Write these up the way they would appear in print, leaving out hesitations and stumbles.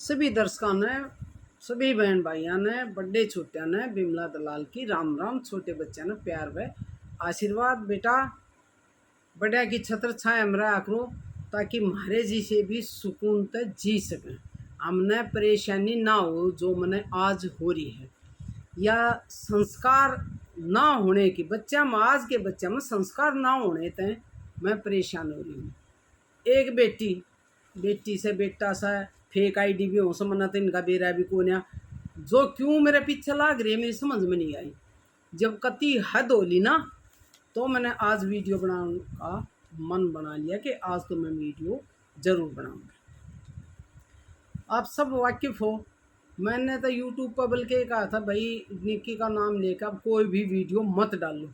सभी दर्शकों ने, सभी बहन भाइयों ने, बड़े छोटे ने बिमला दलाल की राम राम। छोटे बच्चों ने प्यार व आशीर्वाद। बेटा बड़े की छत्र छाया में रहा करो ताकि म्हारे जी से भी सुकून से जी सकें, हमने परेशानी ना हो जो मैंने आज हो रही है, या संस्कार ना होने की बच्चा में, आज के बच्चे में संस्कार ना होने तय मैं परेशान हो रही हूँ। एक बेटी से बेटा सा फेक आईडी भी हो समझना तो इनका बेरा भी कौन है, जो क्यों मेरे पीछे लाग रही है मेरी समझ में नहीं आई। जब कति हद होली ना तो मैंने आज वीडियो बनाने का मन बना लिया कि आज तो मैं वीडियो ज़रूर बनाऊंगा। आप सब वाकिफ़ हो, मैंने तो यूट्यूब पर बल्कि कहा था भाई निक्की का नाम लेकर अब कोई भी वीडियो मत डालो,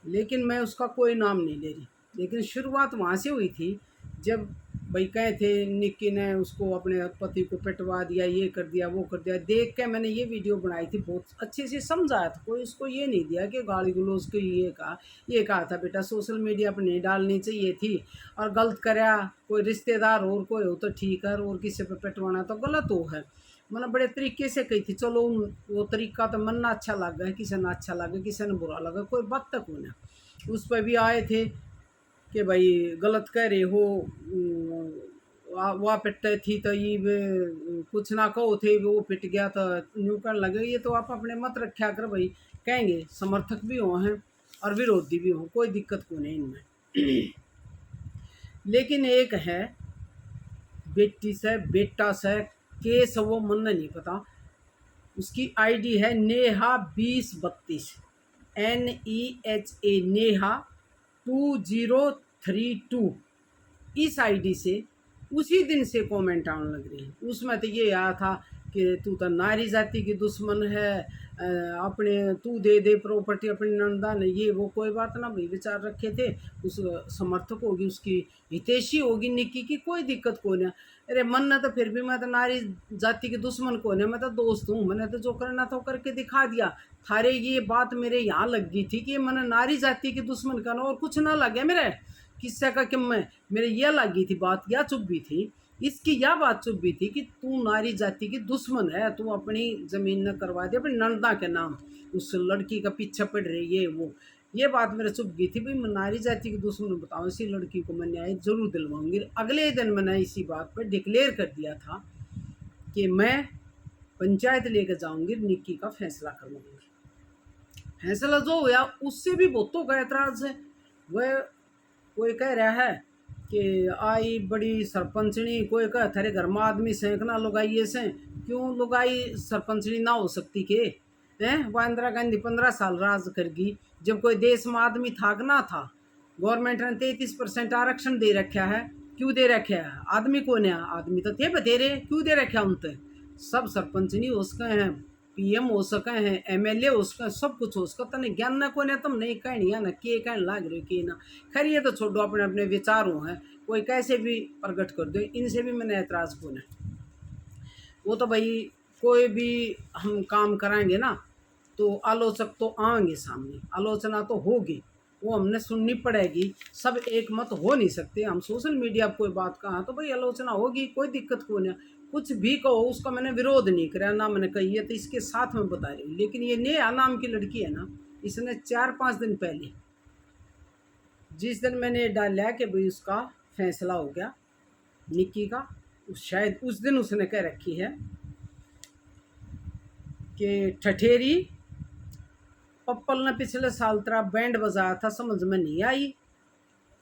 लेकिन मैं उसका कोई नाम नहीं ले रही। लेकिन शुरुआत वहाँ से हुई थी जब भाई कहे थे निक्की ने उसको अपने पति को पिटवा दिया, ये कर दिया, वो कर दिया। देख के मैंने ये वीडियो बनाई थी, बहुत अच्छे से समझाया था, कोई उसको ये नहीं दिया कि गाली गलौज को ये कहा था बेटा सोशल मीडिया पर नहीं डालनी चाहिए थी, और गलत कराया कोई रिश्तेदार और कोई हो तो ठीक है, और किसी पर पिटवाना तो गलत हो है। मतलब बड़े तरीके से कही थी। चलो वो तरीका तो मन ना अच्छा लगा है, किसी ने अच्छा लगा, किसी ने बुरा लगा, कोई बात तक होना। उस पर भी आए थे कि भाई गलत कह रहे हो, वह पिटते थी तो ये कुछ ना कहो थे, वो पिट गया तो यूँ करने लगे। ये तो आप अपने मत रखा कर भाई, कहेंगे समर्थक भी हो हैं और विरोधी भी हो, कोई दिक्कत को नहीं इनमें। लेकिन एक है बेटी से बेटा से केस वो मन नहीं पता। उसकी आईडी है नेहा 2032 NEHA नेहा 2032। इस आईडी से उसी दिन से कमेंट आने लग रही है। उसमें तो ये आया था कि तू तो नारी जाति की दुश्मन है, अपने तू दे दे प्रॉपर्टी अपनी नंदा ने, ये वो कोई बात ना भाई, विचार रखे थे। उस समर्थक होगी, उसकी हितैषी होगी निक्की की, कोई दिक्कत को नहीं। अरे मन ने तो फिर भी मैं तो नारी जाति की दुश्मन को नहीं, मैं तो दोस्त हूँ, मैंने तो जो करना था वो करके दिखा दिया। थारे ये बात मेरे यहाँ लग गई थी कि मैंने नारी जाति की दुश्मन करना, और कुछ ना लगे मेरे किस्से का कि मैं, मेरे यह लगी थी बात, यह चुप भी थी इसकी, यह बात चुप भी थी कि तू नारी जाति की दुश्मन है, तू अपनी ज़मीन न करवा दे अपनी नंदा के नाम, उस लड़की का पीछा पड़ रही है वो। ये बात मेरे चुप गई थी भाई, मैं नारी जाति की दुश्मन बताऊँ, इसी लड़की को मैं न्याय जरूर दिलवाऊंगी। अगले दिन मैंने इसी बात पर डिक्लेयर कर दिया था कि मैं पंचायत लेकर जाऊंगी, निक्की का फैसला करवाऊंगी। फैसला जो हुआ उससे भी बहुतों का ऐतराज़ है। वह कोई कह रहा है कि आई बड़ी सरपंचनी, कोई कह थारे घर में आदमी सेंकना लुगाइए से, क्यों लुगाई सरपंचनी ना हो सकती के हैं? वह इंदिरा गांधी 15 साल राज करगी, जब कोई देश में आदमी थाकना था। गवर्नमेंट ने 33% आरक्षण दे रखा है, क्यों दे रखा है? आदमी को नहीं, आदमी तो थे बतेरे, क्यों दे रखा उनते? सब सरपंचनी हो सके हैं, PM हो सके हैं, MLA हो सके, सब कुछ हो सका। तने ज्ञान ना को तुम नहीं कहनी ना के कहने लाग रहे के ना। खैर ये तो छोड़ो, अपने अपने विचारों हैं, कोई कैसे भी प्रकट कर दो, इनसे भी मैंने ऐतराज़ को है। वो तो भाई कोई भी हम काम कराएंगे ना तो आलोचक तो आएंगे सामने, आलोचना तो होगी, वो हमने सुननी पड़ेगी। सब एक मत हो नहीं सकते। हम सोशल मीडिया पर कोई बात कहा तो भाई आलोचना होगी, कोई दिक्कत को नहीं। कुछ भी कहो उसका मैंने विरोध नहीं करा ना, मैंने कही है तो इसके साथ में बता रही हूँ। लेकिन ये नेहा नाम की लड़की है ना, इसने 4-5 दिन पहले, जिस दिन मैंने डाला कि भाई उसका फैसला हो गया निक्की का, शायद उस दिन उसने कह रखी है कि ठठेरी पप्पल ने पिछले साल तेरा बैंड बजाया था, समझ में नहीं आई।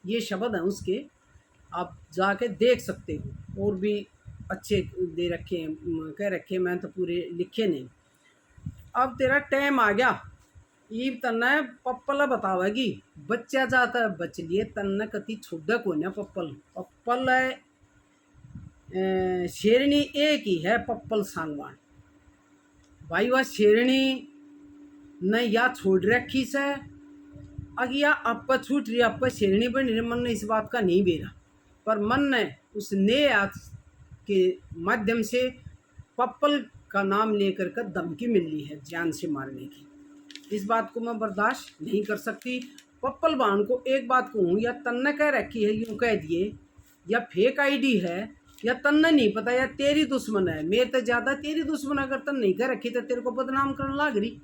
ये शब्द हैं उसके, आप जाके देख सकते हो। और भी अच्छे दे रखे हैं, कह रखे हैं, मैं तो पूरे लिखे नहीं। अब तेरा टाइम आ गया, ईब तन्ने पप्पल बतावेगी, बच्चा जाता है बच लिए, तन्ने कति छुड्डा को ना। पप्पल शेरनी एक ही है, पप्पल सांगवान भाई। वह शेरनी न या छोड़ रखी से अगिया आप छूट रही, आप शेरनी बन रही। मन ने इस बात का नहीं बेरा, पर मन ने उस नेहा के माध्यम से पप्पल का नाम लेकर कर धमकी मिल रही है जान से मारने की। इस बात को मैं बर्दाश्त नहीं कर सकती। पप्पल बान को एक बात कहूँ, या तन्ने कह रखी है यूँ कह दिए, या फेक आईडी है, या तन्ने नहीं पता या तेरी दुश्मन है, मेरे तो ज़्यादा तेरी दुश्मन। अगर तन नहीं कर रखी तो तेरे को बदनाम करने लाग रही।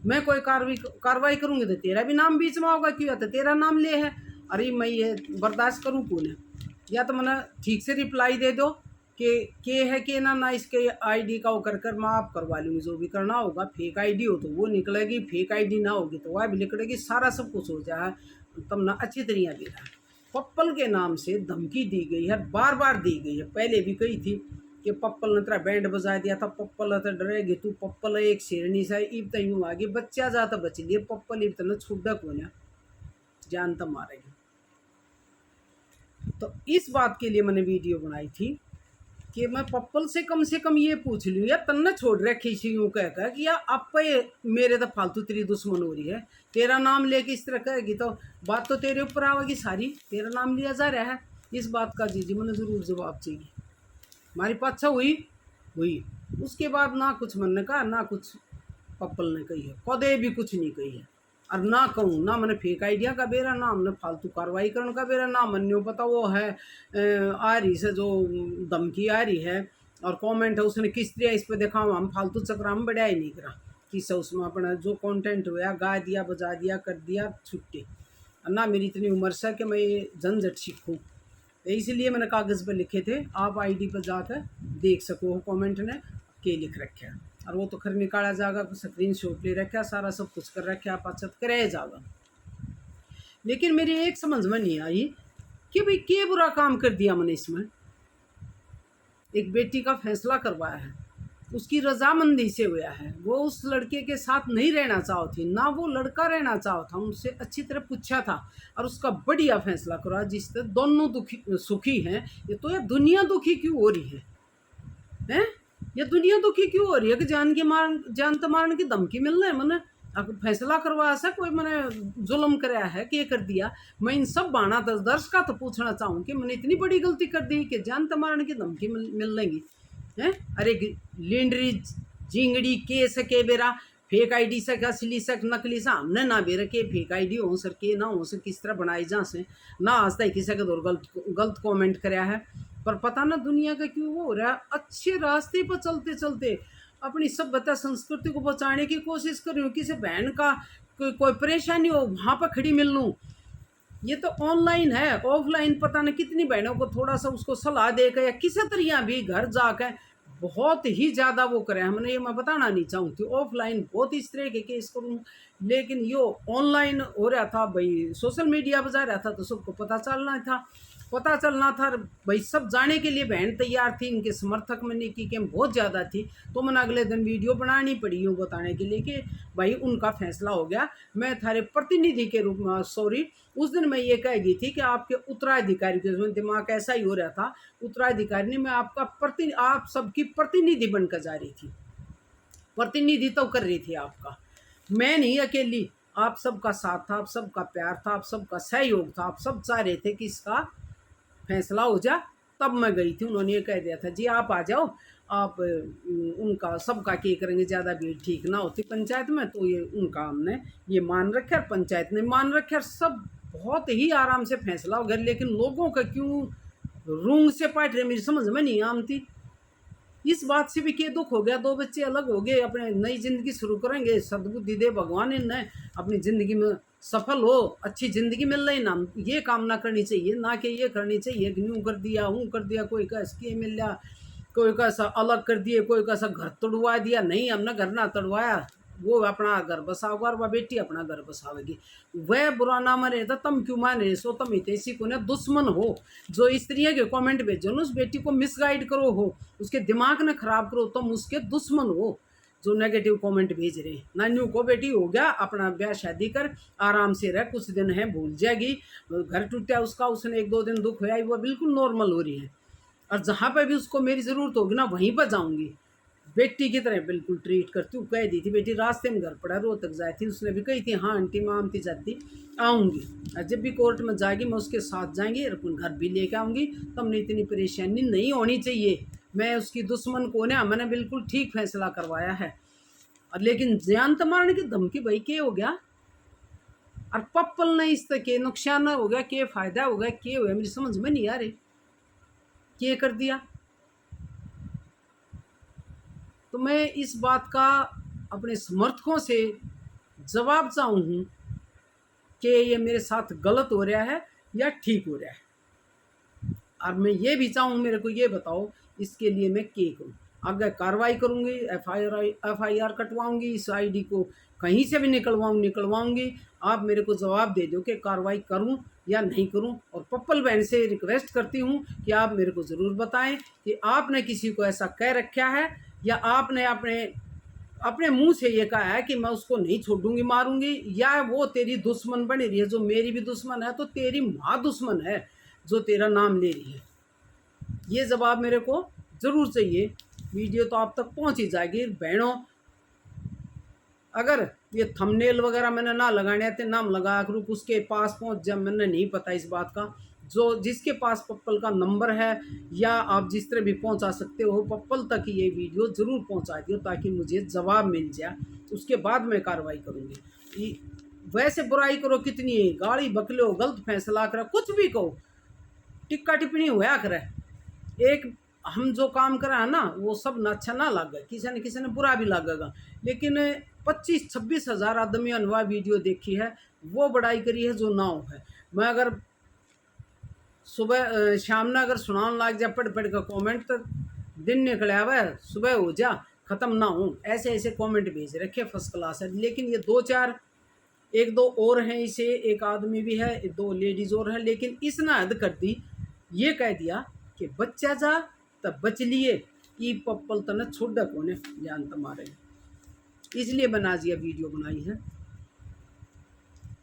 मैं कोई कार्रवाई करूँगी तो तेरा भी नाम बीच में होगा, क्यों तो तेरा नाम ले है। अरे मैं ये बर्दाश्त करूँ कौन है? या तो मैंने ठीक से रिप्लाई दे दो कि के है कि ना इसके आईडी का वो कर माफ़ करवा लूँगी, जो भी करना होगा। फेक आईडी हो तो वो निकलेगी, फेक आईडी ना होगी तो वह भी निकलेगी, सारा सब कुछ हो जाए। तब ना अच्छी तरीके दे रहा है। पप्पल के नाम से धमकी दी गई है, बार बार दी गई है। पहले भी कही थी कि पप्पल ने तेरा बैंड बजा दिया था, पप्पल तो डरेगी तू, पप्पल एक शेरनी सा इब तो यूँ आगे बच्चा जाता बच लिए, पप्पल इब तो छुड्डा को ना जान तो मारेगी। तो इस बात के लिए मैंने वीडियो बनाई थी कि मैं पप्पल से कम ये पूछ लूँ या तन्ने छोड़ रखी थी यूँ कहकर कि या आप मेरे तो फालतू तेरी दुश्मन हो रही है। तेरा नाम लेके इस तरह कहेगी तो बात तो तेरे ऊपर आवेगी सारी, तेरा नाम लिया जा रहा है। इस बात का जी मैंने ज़रूर जवाब चाहिए। हमारी पाछा हुई उसके बाद ना कुछ मैंने कहा ना कुछ पप्पल ने कही है, कदे भी कुछ नहीं कही है। और ना कहूँ ना मैंने फेक आइडिया का बेरा, ना हमने फालतू कार्रवाई करने का बेरा, ना मन्यो पता वो है आ रही से जो धमकी आ रही है और कमेंट है उसने किस तरह इस पर देखा हम फालतू चक्र हम बढ़िया ही नहीं करा किस उसमें अपना जो कंटेंट हुआ गा दिया बजा दिया कर दिया छुट्टी। ना मेरी इतनी उम्र से कि मैं ये झंझट सीखूँ, तो इसलिए मैंने कागज़ पर लिखे थे, आप आईडी पर जाकर देख सको कमेंट ने के लिख रखे हैं। और वो तो खैर निकाला जाएगा, स्क्रीन शॉट ले रखा, सारा सब कुछ कर रखा, आप अच्छत कराया जाएगा। लेकिन मेरी एक समझ में नहीं आई कि भाई क्या बुरा काम कर दिया मैंने इसमें। एक बेटी का फैसला करवाया है, उसकी रजामंदी से हुआ है, वो उस लड़के के साथ नहीं रहना चाहती, ना वो लड़का रहना चाहता, उनसे अच्छी तरह पूछा था और उसका बढ़िया फैसला करा जिससे दोनों दुखी सुखी हैं। ये तो यार दुनिया दुखी क्यों हो रही है? ये दुनिया दुखी क्यों हो रही है कि जान तो मारने की धमकी मिल रही है। मैंने फैसला करवाया सा कोई मैंने जुल्म कराया है कि ये कर दिया। मैं इन सब बाणा दर्श का तो पूछना चाहूँ कि मैंने इतनी बड़ी गलती कर दी कि जान तो मारने की धमकी मिल लेंगी हैं? अरे लिंडरी जिंगड़ी के सके बेरा फेक आईडी से असली सक नकली सा हमने ना बेरा के फेक आईडी हो सर के ना हो सर किस तरह बनाई जा से ना आज तक किसी के दौर गलत कमेंट कराया है। पर पता ना दुनिया का क्यों वो हो रहा है, अच्छे रास्ते पर चलते चलते अपनी सभ्यता संस्कृति को बचाने की कोशिश कर रही हूँ। किसी बहन का कोई परेशानी हो वहाँ पर खड़ी मिल लूँ। ये तो ऑनलाइन है, ऑफलाइन पता नहीं कितनी बहनों को थोड़ा सा उसको सलाह देकर या किसी तरह भी घर जाकर बहुत ही ज़्यादा वो करें। हमने ये मैं बताना नहीं चाहूँगी, ऑफलाइन बहुत इस तरह के केस करूँ, लेकिन यो ऑनलाइन हो रहा था भाई, सोशल मीडिया बजा रहा था तो सबको पता चलना था भाई, सब जाने के लिए बहन तैयार थी, इनके समर्थक में की कैम बहुत ज़्यादा थी। तो मैंने अगले दिन वीडियो बनानी पड़ी यूँ बताने के लिए कि भाई उनका फैसला हो गया। मैं थारे प्रतिनिधि के रूप में सॉरी उस दिन मैं ये कह गई थी कि आपके उत्तराधिकारी के दिमाग ऐसा ही हो रहा था, उत्तराधिकारी ने मैं आपका आप सबकी प्रतिनिधि बनकर जा रही थी, प्रतिनिधित्व कर रही थी आपका। मैं नहीं अकेली, आप सबका साथ था, आप सबका प्यार था, आप सबका सहयोग था, आप सब चाह रहे थे कि इसका फैसला हो जा। तब मैं गई थी, उन्होंने ये कह दिया था जी आप आ जाओ, आप उनका सबका क्या करेंगे, ज़्यादा भीड़ ठीक ना होती पंचायत में, तो ये उनका हमने ये मान रखा और पंचायत ने मान रखा और सब बहुत ही आराम से फैसला हो गया। लेकिन लोगों का क्यों रूंग से पाट रहे मेरी समझ में नहीं आती। इस बात से भी क्या दुख हो गया, दो बच्चे अलग हो गए, अपने नई जिंदगी शुरू करेंगे, सद्बुद्धि दे भगवान इन्हें अपनी ज़िंदगी में सफल हो, अच्छी ज़िंदगी मिल रही ना, ये कामना करनी चाहिए, ना कि ये करनी चाहिए कि यूँ कर दिया हूँ कर दिया, कोई कैस किए मिल गया, कोई कैसा अलग कर दिए, कोई कैसा घर तोड़वा दिया। नहीं, हमने घर ना तोड़वाया, वो अपना घर बसाओगा और वह बेटी अपना घर बसावेगी। वह बुरा ना मरे तो तुम क्यों माने सो, तुम हितैषी को ना दुश्मन हो जो इस तरह के कमेंट भेजो ना, उस बेटी को मिसगाइड करो हो, उसके दिमाग ने खराब करो, तुम उसके दुश्मन हो जो नेगेटिव कमेंट भेज रहे। नान्यू को बेटी हो गया, अपना ब्याह शादी कर आराम से रह, कुछ दिन है भूल जाएगी, घर टूटा उसका, उसने एक दो दिन दुख हुआ, वो बिल्कुल नॉर्मल हो रही है। और जहाँ पर भी उसको मेरी ज़रूरत होगी ना वहीं पर जाऊँगी, बेटी की तरह बिल्कुल ट्रीट करती हूँ। कह दी थी बेटी रास्ते में घर पड़ा रोहतक जाती थी, उसने भी कही थी हाँ आंटी मैं आमती जाती आऊँगी, और जब भी कोर्ट में जाएगी मैं उसके साथ जाएंगी और अपन घर भी लेके आऊँगी, तो हमने इतनी परेशानी नहीं होनी चाहिए। मैं उसकी दुश्मन को ना, मैंने बिल्कुल ठीक फैसला करवाया है। और लेकिन जान तो मारने की धमकी भाई क्या हो गया, और पप्पल ने इस तरह के नुकसान हो गया, क्या फ़ायदा हो गया, क्या हो गया मेरी समझ में नहीं आ रही, क्या कर दिया। तो मैं इस बात का अपने समर्थकों से जवाब चाहूँ कि ये मेरे साथ गलत हो रहा है या ठीक हो रहा है। और मैं ये भी चाहूँ, मेरे को ये बताओ इसके लिए मैं क्या करूँ। आगे कार्रवाई करूँगी, एफआईआर कटवाऊँगी, इस आईडी को कहीं से भी निकलवाऊँगी। आप मेरे को जवाब दे दो कि कार्रवाई करूँ या नहीं करूँ। और पप्पल बहन से रिक्वेस्ट करती हूँ कि आप मेरे को ज़रूर बताएं कि आपने किसी को ऐसा कह रखा है या आपने अपने मुंह से ये कहा है कि मैं उसको नहीं छोड़ूंगी, मारूंगी, या वो तेरी दुश्मन बनी रही है, जो मेरी भी दुश्मन है तो तेरी माँ दुश्मन है जो तेरा नाम ले रही है। ये जवाब मेरे को ज़रूर चाहिए। वीडियो तो आप तक पहुंच ही जाएगी बहनों। अगर ये थंबनेल वगैरह मैंने ना लगाने थे, नाम लगा करूँ उसके पास पहुंच जब मैंने नहीं पता इस बात का। जो जिसके पास पप्पल का नंबर है या आप जिस तरह भी पहुंचा सकते हो, पप्पल तक ये वीडियो ज़रूर पहुंचा दियो ताकि मुझे जवाब मिल जाए। उसके बाद मैं कार्रवाई करूँगी। वैसे बुराई करो कितनी, गाली बकलो, गलत फैसला करो, कुछ भी कहो, टिक्का टिप्पणी हुआ करे। एक हम जो काम करा है ना वो सब न अच्छा ना लगे, किसी ने बुरा भी लगेगा। लेकिन 25-26 हज़ार आदमियों ने वह वीडियो देखी है, वो बड़ाई करी है जो ना हो है। मैं अगर सुबह शाम ने अगर सुनाने लग जा पढ़ का कमेंट, तो दिन निकले हुआ सुबह हो जा ख़त्म ना हो, ऐसे ऐसे कमेंट भेज रखे फर्स्ट क्लास है। लेकिन ये एक दो और हैं, इसे एक आदमी भी है, 2 लेडीज़ और हैं। लेकिन इसने हद कर दी, ये कह दिया कि बच्चा जा तब बच लिए, ई पप्पल तने छोड़ कोने जान तुम्हारे, इसलिए बना दिया वीडियो बनाई है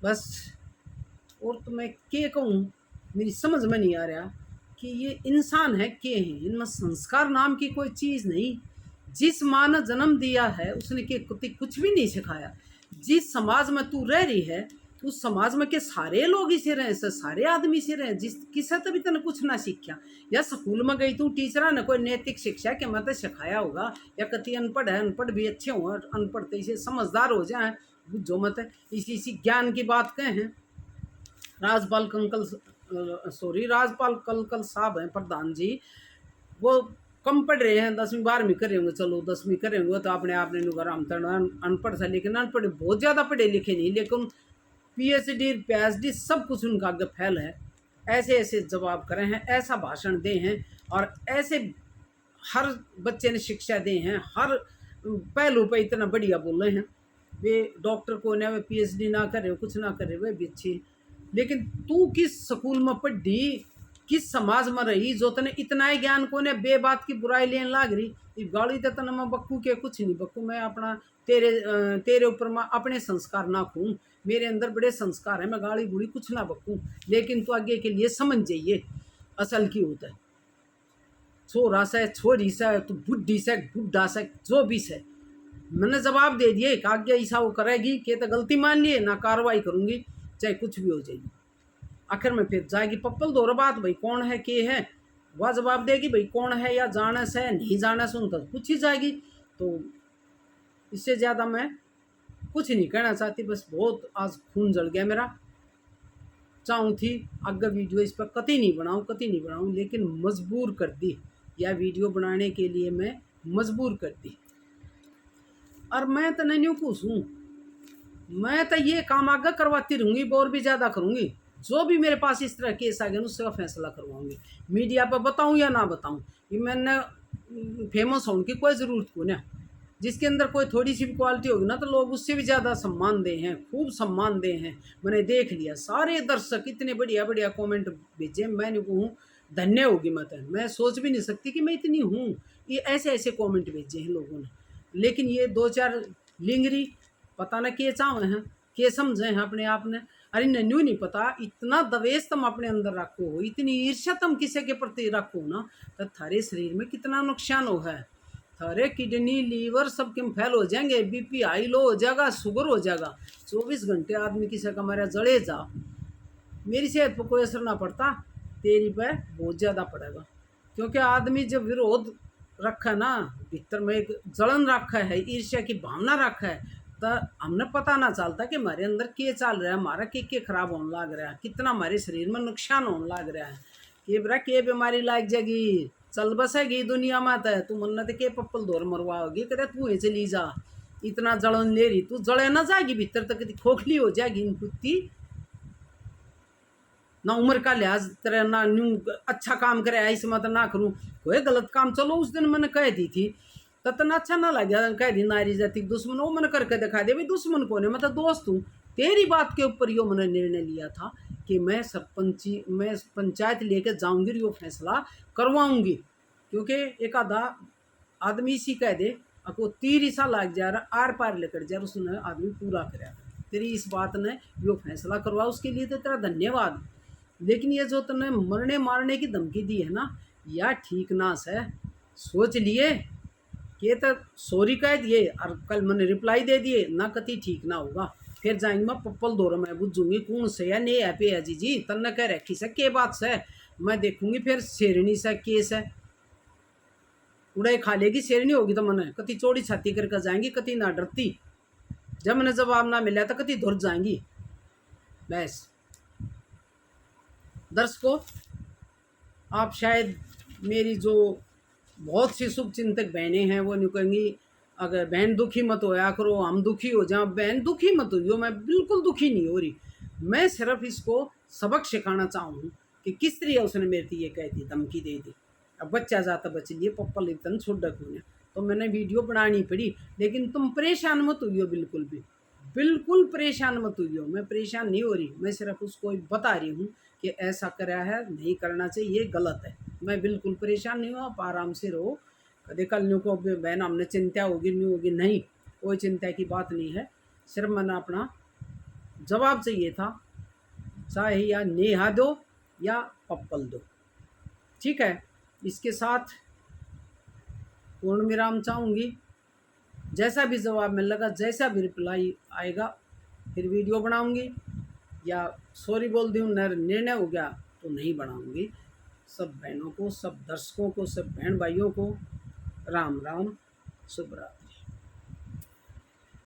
बस। और तो मैं क्या कहूँ, मेरी समझ में नहीं आ रहा कि ये इंसान है क्या है, इनमें संस्कार नाम की कोई चीज़ नहीं। जिस माँ ने जन्म दिया है उसने के कुछ भी नहीं सिखाया। जिस समाज में तू रह रही है उस समाज में के सारे लोग इसे रहे, सारे आदमी से रहे, जिस किसा तभी तने कुछ ना सीखा। या स्कूल में गई तू टीचर ने कोई नैतिक शिक्षा के मत सिखाया होगा, या कति अनपढ़ है, अनपढ़ भी अच्छे हों, अनपढ़ तो इसे समझदार हो जाए, जो मत इसी ज्ञान की बात कहें हैं। राजपाल कलकल साहब हैं प्रधान जी, वो कम पढ़ रहे हैं, 10वीं 12वीं करे होंगे, चलो 10वीं करे होंगे तो अपने आप ने अनपढ़ था। लेकिन अनपढ़ बहुत ज़्यादा पढ़े लिखे नहीं, लेकिन PhD सब कुछ उनका आगे फैल है। ऐसे ऐसे जवाब करें हैं, ऐसा भाषण दे हैं, और ऐसे हर बच्चे ने शिक्षा दे हैं, हर पहलू पे इतना बढ़िया बोल रहे हैं। वे डॉक्टर को ने वे PhD ना करे, कुछ ना करे, वे भी अच्छी। लेकिन तू किस स्कूल में पढ़ी, किस समाज में रही जो तने इतना ही ज्ञान को ने बे बात की बुराई लेने लाग रही। गाली तो तने मैं बक्कू के कुछ नहीं बक्कू, मैं अपना तेरे ऊपर मैं अपने संस्कार ना खूँ, मेरे अंदर बड़े संस्कार है, मैं गाली गुड़ी कुछ ना बक्कू। लेकिन तो आगे के लिए समझ जाइए असल की होता है। छोरा से, छोरी से, तो बुढ़ी से, बुढ़ा से, जो भी से, मैंने जवाब दे दिए कि आगे ऐसा वो करेगी कि तो गलती मान लिए ना, कार्रवाई करूँगी चाहे कुछ भी हो जाएगी। आखिर में फिर जाएगी पप्पल दौर बात, भाई कौन है के है, वह जवाब देगी भाई कौन है, या जाने से नहीं जाने से उन तक पूछी जाएगी। तो इससे ज़्यादा मैं कुछ नहीं कहना चाहती, बस बहुत आज खून जल गया मेरा। चाहूँ थी आगे वीडियो इस पर कतई नहीं बनाऊँ, लेकिन मजबूर कर दी, यह वीडियो बनाने के लिए मैं मजबूर कर दी। और मैं तो नहीं खुश हूँ, मैं तो ये काम आगे करवाती रहूँगी, और भी ज़्यादा करूँगी। जो भी मेरे पास इस तरह केस आ गए उसका फैसला करवाऊँगी। मीडिया पर बताऊँ या ना बताऊँ, ये मैंने फेमस होने की कोई ज़रूरत को ना। जिसके अंदर कोई थोड़ी सी भी क्वालिटी होगी ना तो लोग उससे भी ज़्यादा सम्मान दे हैं, खूब सम्मान दे हैं। मैंने देख लिया सारे दर्शक इतने बढ़िया बढ़िया कमेंट भेजे, मैंने कहूँ धन्य होगी मैं सोच भी नहीं सकती कि मैं इतनी हूँ। ये ऐसे ऐसे कमेंट भेजे हैं लोगों ने। लेकिन ये 2-4 लिंगरी पता न के चाहे हैं, के समझे हैं अपने आप ने। अरे नन्यू नहीं पता, इतना दवेश तुम अपने अंदर रखो हो, इतनी ईर्ष्या तुम किसी के प्रति रखो ना, तो थारे शरीर में कितना नुकसान हो है। थारे किडनी लीवर सब के फेल हो जाएंगे, BP हाई लो हो जाएगा, शुगर हो जाएगा। 24 घंटे आदमी किसी का मारा जड़े जा, मेरी सेहत पर कोई असर ना पड़ता, तेरी पे बहुत ज़्यादा पड़ेगा। क्योंकि आदमी जब विरोध रखा ना, भीतर में एक जलन रखा है, ईर्ष्या की भावना रखा है, तो हमने पता ना चलता कि हमारे अंदर क्या चल रहा है, हमारा क्या खराब होने लग रहा है, कितना हमारे शरीर में नुकसान होने लग रहा है, कि बरा क्या बीमारी लग जाएगी, चल बसेगी दुनिया में तो तू मन्नत के पप्पल दौर मरवाओगी, कहते तू ही चली जा, इतना जलन ले रही, तू जले ना जाएगी भीतर तक, खोखली हो जाएगी इन कुत्ती। ना उम्र का लिहाज तेरा, ना न्यू अच्छा काम करे ऐसे मत ना करूँ, कोई गलत काम। चलो उस दिन मैंने कह दी थी तो तना अच्छा ना लगा, कह दी नारी जाति दुश्मन, वो मैंने करके दिखा दिया भाई दुश्मन कौन है, मैं तो दोस्त हूँ। तेरी बात के ऊपर यो मैंने निर्णय लिया था कि मैं पंचायत लेके जाऊंगी, यो फैसला करवाऊंगी, क्योंकि एक आधा आदमी इसी कह दे आपको तीर ईसा लग जा रहा आर पार लेकर जा रहा, उसने आदमी पूरा कराया। तेरी इस बात ने यो फैसला करवा, उसके लिए तो तेरा धन्यवाद। लेकिन ये जो तुमने मरने मारने की धमकी दी है ना, या ठीक ना से सोच लिए कि तो सॉरी कह दिए और कल मैंने रिप्लाई दे दिए ना, कति ठीक ना होगा। फिर जाएंगे मैं पप्पल दौर में बुझूंगी कौन से है नहीं है पे है जी तन्ने कह रखी से के बात से मैं देखूंगी, फिर शेरनी से केस है उड़ाई खा लेगी शेरनी होगी तो मैंने कति चौड़ी छाती करके जाएंगी, कति ना डरती। जब मैंने जवाब ना मिला तो कति धुर जाएंगी। बस दर्शकों, आप शायद मेरी जो बहुत सी शुभ चिंतक बहनें हैं वो नहीं कहेंगी अगर बहन दुखी मत होया करो, हम दुखी हो जाओ। बहन दुखी मत हो, मैं बिल्कुल दुखी नहीं हो रही, मैं सिर्फ इसको सबक सिखाना चाहूँ कि किस तरह उसने मेरे ये कह दी, धमकी दे दी। अब बच्चा जाता बच लिए पप्पल इतन छोड़ होने, तो मैंने वीडियो बनानी पड़ी। लेकिन तुम परेशान मत हुई हो, बिल्कुल भी बिल्कुल परेशान मत हुई हो, मैं परेशान नहीं हो रही, मैं सिर्फ उसको बता रही हूँ कि ऐसा करा है, नहीं करना चाहिए, ये गलत है। मैं बिल्कुल परेशान नहीं हूँ, आप आराम से रहो। कभी कल न्यू को बहन हमने चिंता होगी न्यू होगी, नहीं कोई चिंता की बात नहीं है। सिर्फ मैंने अपना जवाब चाहिए था, चाहे या नेहा दो या पप्पल दो, ठीक है। इसके साथ पूर्ण विराम चाहूँगी। जैसा भी जवाब मिल लगा, जैसा भी रिप्लाई आएगा फिर वीडियो बनाऊँगी, या सॉरी बोल दूँ निर्णय हो गया तो नहीं बनाऊँगी। सब बहनों को, सब दर्शकों को, सब बहन भाइयों को राम राम, शुभ रात्रि।